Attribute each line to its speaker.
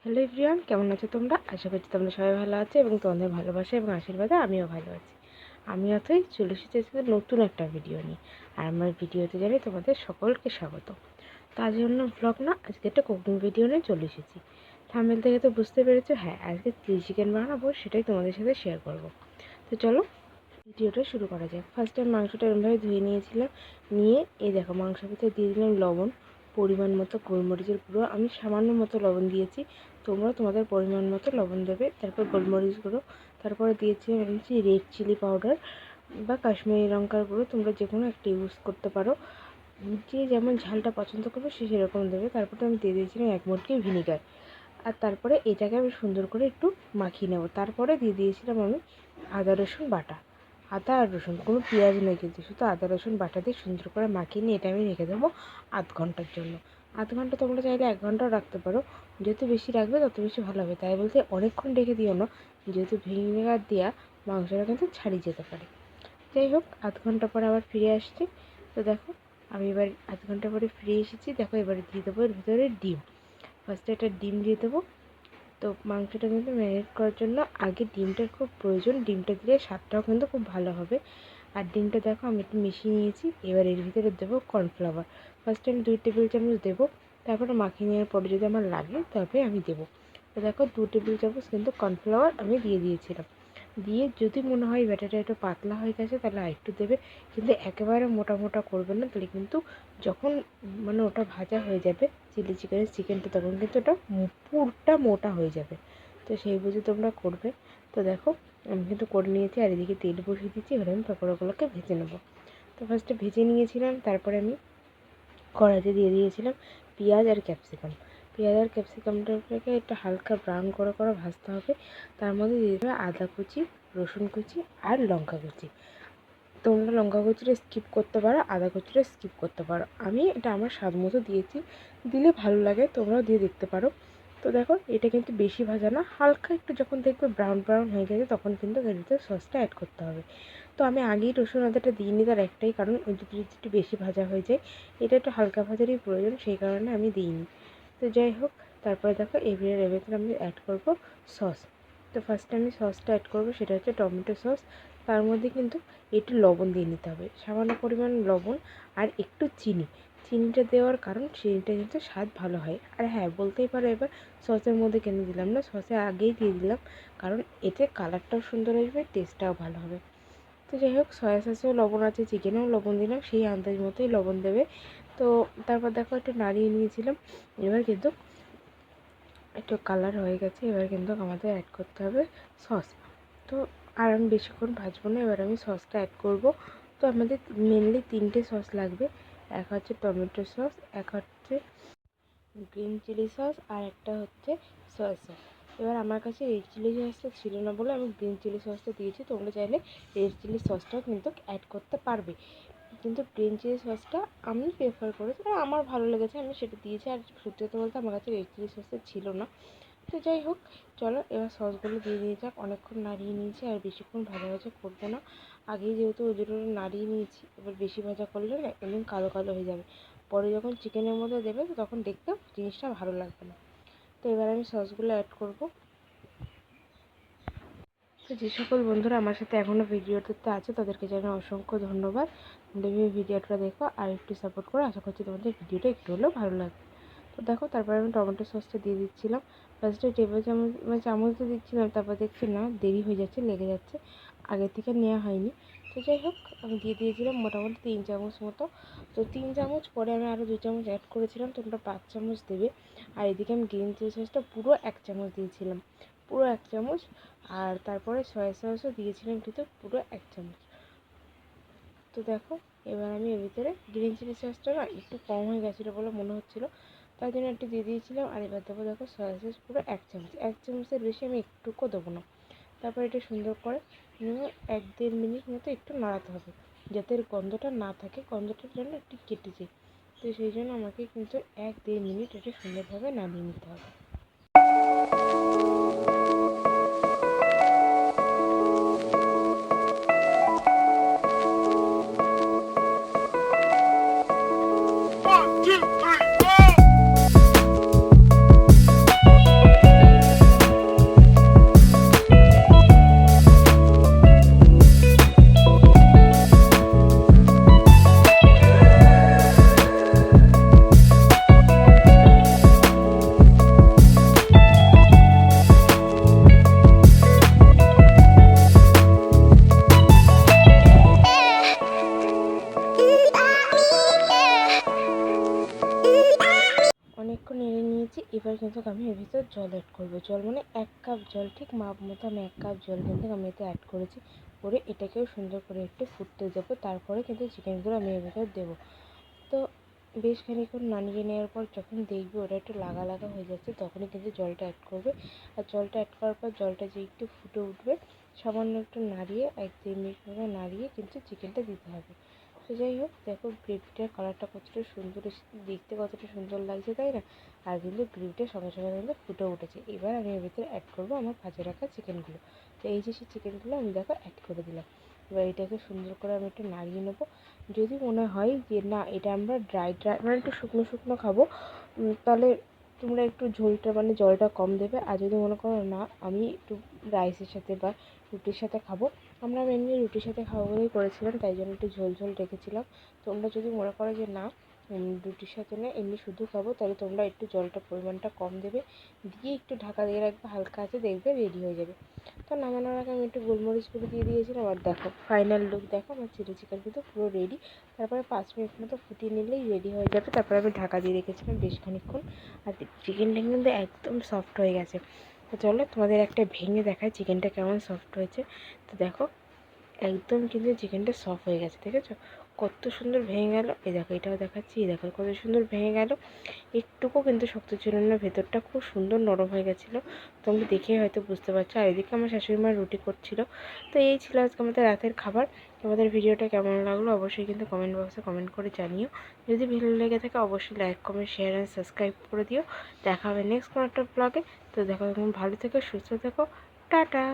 Speaker 1: Hello everyone, কেমন আছো তোমরা? আশা করছি তোমরা সবাই ভালো আছো এবং তোমাদের ভালোবাসা এবং আশীর্বাদে আমিও ভালো আছি। আমি অথই চলে এসেছি নতুন একটা ভিডিও নিয়ে। আর আমার ভিডিওতে জানি তোমাদের সকলকে স্বাগত। তো আজ অন্য ব্লগ না, আজকে একটা কুকিং ভিডিও নিয়ে চলে এসেছি। থাম্বনেল থেকে তো বুঝতে পেরেছো, হ্যাঁ আজকে চিলি চিকেন বানাবো, সেটাই তোমাদের সাথে শেয়ার করব। তো চলো ভিডিওটা শুরু করা যাক। ফার্স্ট টাইম মাংসটা এরমভাবে ধুয়ে নিয়েছিলাম, নিয়ে এই দেখো মাংসের ভিতরে দিয়ে দিলাম লবণ, পরিমাণ মতো গোলমরিচের গুঁড়ো। আমি সামান্য মতো লবণ দিয়েছি, তোমরা তোমাদের পরিমাণ মতো লবণ দেবে। তারপর গোলমরিচ গুঁড়ো, তারপরে দিয়েছি রেড চিলি পাউডার বা কাশ্মীরি লঙ্কার গুঁড়ো, তোমরা যে কোনো একটা ইউজ করতে পারো, যে যেমন ঝালটা পছন্দ করবে সে সেরকম দেবে। তারপরে আমি দিয়ে দিয়েছিলাম 1 মুটকি ভিনিগার। আর তারপরে এটাকে আমি সুন্দর করে একটু মাখিয়ে নেব। তারপরে দিয়ে দিয়েছিলাম আমি আদা রসুন বাটা। আদা আর রসুন, কোনো পেঁয়াজ নেই কিন্তু, শুধু আদা রসুন বাটা দিয়ে সুন্দর করে মাখিয়ে নিয়ে এটা আমি রেখে দেবো আধ ঘন্টার জন্য। আধ ঘন্টা তোমরা চাইলে 1 ঘন্টাও রাখতে পারো, যত বেশি রাখবে তত বেশি ভালো হবে। তাই বলতে অনেকক্ষণ রেখে দিও না, যেহেতু ভিনেগার দেওয়া মাংসটা কিন্তু ছাড়িয়ে যেতে পারে। যাই হোক, আধ ঘন্টা পরে আবার ফিরে আসছি। তো দেখো আমি এবার আধ ঘন্টা পরে ফিরে এসেছি। দেখো এবারে দিয়ে দেবো এর ভিতরে ডিম। ফার্স্টে একটা ডিম দিয়ে দেবো। তো মাংসটা কিন্তু ম্যারিনেট করার জন্য আগে ডিমটার খুব প্রয়োজন, ডিমটা দিলে স্বাদটাও কিন্তু খুব ভালো হবে। আর ডিমটা দেখো আমি একটু মিশিয়ে নিয়েছি। এবার এর ভিতরে দেবো কর্নফ্লাওয়ার। ফার্স্টে আমি 2 টেবিল চামচ দেবো, তারপরে মাখিয়ে নেওয়ার পরে যদি আমার লাগে তবে আমি দেবো। তো দেখো 2 টেবিল চামচ কিন্তু কর্নফ্লাওয়ার আমি দিয়ে দিয়েছিলাম। দিয়ে যদি মনে হয় ব্যাটারটা একটু পাতলা হয়ে গেছে তাহলে আরেকটু দেবে, কিন্তু একেবারে মোটা মোটা করবে না, তাহলে কিন্তু যখন ওটা ভাজা হয়ে যাবে চিলি চিকেনটা, তখন কিন্তু ওটা পুরটা মোটা হয়ে যাবে। তো সেই বুঝে তোমরা করবে। তো দেখো আমি কিন্তু করে নিয়েছি, আর এদিকে তেল বসিয়ে দিচ্ছি। এবার আমি পকোড়াগুলোকে ভেজে নেবো। তো ফার্স্টে ভেজে নিয়েছিলাম, তারপরে আমি কড়াইতে দিয়ে দিয়েছিলাম পেঁয়াজ আর ক্যাপসিকাম। পেঁয়াজ আর ক্যাপসিকামটাকে একটু হালকা ব্রাউন করে ভাজতে হবে। তার মধ্যে দিয়ে দেবে আদা কুচি, রসুন কুচি আর লঙ্কা কুচি। তোমরা লঙ্কা কুচিটা স্কিপ করতে পারো, আদা কুচিটা স্কিপ করতে পারো। আমি এটা আমার স্বাদ মতো দিয়েছি, দিলে ভালো লাগে, তোমরাও দিয়ে দেখতে পারো। তো দেখো এটা কিন্তু বেশি ভাজা না, হালকা একটু যখন দেখবে ব্রাউন ব্রাউন হয়ে গেছে তখন কিন্তু এর ভিতরে সসটা অ্যাড করতে হবে। তো আমি আগেই রসুন আদাটা দিইনি, তার একটাই কারণ, ওই যদি একটু বেশি ভাজা হয়ে যায়, এটা একটু হালকা ভাজারই প্রয়োজন, সেই কারণে আমি দিইনি। তো যাই হোক, তারপরে দেখো এর ভিতরে আমি অ্যাড করব সস। তো ফার্স্টে আমি সসটা অ্যাড করবো, সেটা হচ্ছে টমেটো সস। তার মধ্যে কিন্তু একটু লবণ দিয়ে নিতে হবে, সামান্য পরিমাণ লবণ আর একটু চিনি। চিনিটা দেওয়ার কারণ চিনিটা কিন্তু স্বাদ ভালো হয়। আর হ্যাঁ, বলতেই পারো এবার সসের মধ্যে কেন দিলাম না, সসে আগেই দিয়ে দিলাম, কারণ এতে কালারটাও সুন্দর আসবে, টেস্টটাও ভালো হবে। তো যাই হোক, সয়া সসেও লবণ আছে, চিকেনেও লবণ দিলাম, সেই আন্দাজ মতোই লবণ দেবে। তো তারপর দেখো একটু নাড়িয়ে নিয়েছিলাম। এবার কিন্তু একটু কালার হয়ে গেছে, এবার কিন্তু আমাদের অ্যাড করতে হবে সস। তো আর আমি বেশিক্ষণ ভাজবো না, এবার আমি সসটা অ্যাড করব। তো আমাদের মেনলি 3টে সস লাগবে। এক হচ্ছে টমেটো সস, এক হচ্ছে গ্রিন চিলি সস, আর একটা হচ্ছে সয়া সস। এবার আমার কাছে রেড চিলি সসটা ছিল না বলে আমি গ্রিন চিলি সসটা দিয়েছি, তোমরা চাইলে রেড চিলি সসটাও কিন্তু অ্যাড করতে পারবে, কিন্তু গ্রিন চিলি সসটা আমি প্রেফার করেছি, আর আমার ভালো লেগেছে আমি সেটা দিয়েছি। আর সত্যি কথা বলতে আমার কাছে রেড চিলি সসটা ছিল না। তো যাই হোক, চলো এবার সসগুলো দিয়ে দিয়ে যাক। অনেকক্ষণ নাড়িয়ে নিয়েছি, আর বেশিক্ষণ ভাজা ভাজা করবো না, আগেই যেহেতু ওই জন্য নাড়িয়ে নিয়েছি। এবার বেশি ভাজা করলে না একদম কালো কালো হয়ে যাবে, পরে যখন চিকেনের মধ্যে দেবে তখন দেখতে জিনিসটা ভালো লাগবে না। তো এবার আমি সসগুলো অ্যাড করবো। তো যে সকল বন্ধুরা আমার সাথে এখনও ভিডিওটাতে আছে তাদেরকে জানাই অসংখ্য ধন্যবাদ। ভিডিওটা দেখো আর একটু সাপোর্ট করো, আশা করছি তোমাদের ভিডিওটা একটু হলেও ভালো লাগবে। তো দেখো তারপরে আমি টমেটো সসটা দিয়ে দিচ্ছিলাম। ফার্স্টে টেবিল চামচ দিয়ে দিচ্ছিলাম, তারপর দেখছি না দেরি হয়ে যাচ্ছে, লেগে যাচ্ছে, আগে থেকে নেওয়া হয়নি। তো যাই হোক, আমি দিয়ে দিয়েছিলাম মোটামুটি 3 চামচ মতো। তো 3 চামচ পরে আমি আরও 2 চামচ অ্যাড করেছিলাম, তোমরা 5 চামচ দেবে। আর এদিকে আমি গ্রিন চিলি সসটা পুরো 1 চামচ দিয়েছিলাম, পুরো 1 চামচ। আর তারপরে সয়া সসও দিয়েছিলাম কিন্তু পুরো 1 চামচ। তো দেখো এবার আমি এর ভিতরে গ্রিন চিলি সসটা না একটু কম হয়ে গেছিলো বলে মনে হচ্ছিলো, তাই জন্য একটু দিয়ে দিয়েছিলাম। আর এবার দেবো দেখো সয়া সস পুরো 1 চামচ, 1 চামচের বেশি আমি একটুকুও দেবো না। তারপর এটা সুন্দর করে 1-1.5 মিনিট মতো একটু নাড়াতে হবে, যাতে এর গন্ধটা না থাকে, গন্ধটার জন্য একটু কেটে যায়। তো সেই জন্য আমাকে কিন্তু 1-1.5 মিনিট এটা সুন্দরভাবে নাড়িয়ে নিতে হবে। তারপরে কিন্তু আমি এর ভিতর জল অ্যাড করবো। জল মানে 1 কাপ জল, ঠিক মাপ মতো আমি 1 কাপ জল কিন্তু আমি এতে অ্যাড করেছি। করে এটাকেও সুন্দর করে একটু ফুটতে দেবো। তারপরে কিন্তু চিকেনগুলো আমি এর ভিতর দেবো। তো বেশ খানিকক্ষণ নাড়িয়ে নেওয়ার পর যখন দেখবে ওটা একটু লাগা লাগা হয়ে যাচ্ছে, তখনই কিন্তু জলটা অ্যাড করবে। আর জলটা অ্যাড করার পর জলটা যে একটু ফুটে উঠবে, সামান্য একটু নাড়িয়ে 1-2 মিনিট মতো নাড়িয়ে কিন্তু চিকেনটা দিতে হবে। তো যাই হোক, দেখো গ্রেভিটার কালারটা কতটা সুন্দর এসেছে, দেখতে কতটা সুন্দর লাগছে, তাই না? আর কিন্তু গ্রেভিটা সঙ্গে সঙ্গে কিন্তু ফুটে উঠেছে। এবার আমি এর ভিতরে অ্যাড করবো আমার ভাজা রাখা চিকেনগুলো। তো এই যে সেই চিকেনগুলো আমি দেখো অ্যাড করে দিলাম। এবার এটাকে সুন্দর করে আমি একটু নাড়িয়ে নেবো। যদি মনে হয় যে না, এটা আমরা ড্রাই মানে একটু শুকনো শুকনো খাবো, তাহলে তোমরা একটু ঝোলটা মানে জলটা কম দেবে। আর যদি মনে করো না, আমি একটু রাইসের সাথে বা রুটির সাথে খাবো, আমরা মেনলি রুটির সাথে খাবো বলেই করেছিলাম, তাই জন্য একটু ঝোল ঝোল রেখেছিলাম। তোমরা যদি মনে করো যে না, রুটির সাথে না এমনি শুধু খাবো, তাহলে তোমরা একটু জলটা পরিমাণটা কম দেবে, দিয়ে একটু ঢাকা দিয়ে রাখবে, হালকা আছে, দেখবে রেডি হয়ে যাবে। তো নামানোর আগে আমি একটু গোলমরিচ গুঁড়ো দিয়ে দিয়েছিলাম। আর দেখো ফাইনাল লুক দেখো, আমার চিলি চিকেন কিন্তু পুরো রেডি। তারপরে 5 মিনিট মতো ফুটিয়ে নিলেই রেডি হয়ে যাবে। তারপরে আমি ঢাকা দিয়ে রেখেছিলাম বেশ খানিকক্ষণ। আর চিকেনটা কিন্তু একদম সফট হয়ে গেছে। তো চলো তোমাদের একটা ভেঙে দেখায় চিকেনটা কেমন সফট হয়েছে। তো দেখো একদম কিন্তু চিকেনটা সফট হয়ে গেছে, দেখেছো কত সুন্দর ভেঙে গেল। এই দেখো, এটাও দেখাচ্ছি, এই দেখো কত সুন্দর ভেঙে গেল। একটুকু কিন্তু শক্ত ছিল না, ভেতরটা খুব সুন্দর নরম হয়ে গেছিলো। তোমরা দেখেই হয়তো বুঝতে পারছো। আর এদিকে আমার শাশুড়ি মা রুটি করছিল। তো এই ছিল আজকে আমাদের রাতের খাবার। তোমাদের ভিডিওটা কেমন লাগলো অবশ্যই কিন্তু কমেন্ট বক্সে কমেন্ট করে জানিও। যদি ভালো লেগে থাকে অবশ্যই like, comment, share and subscribe করে দিও। দেখা হবে নেক্সট কোনো একটা ব্লগে। তো দেখো, তুমি ভালো থেকো, সুস্থ থেকো, টাটা।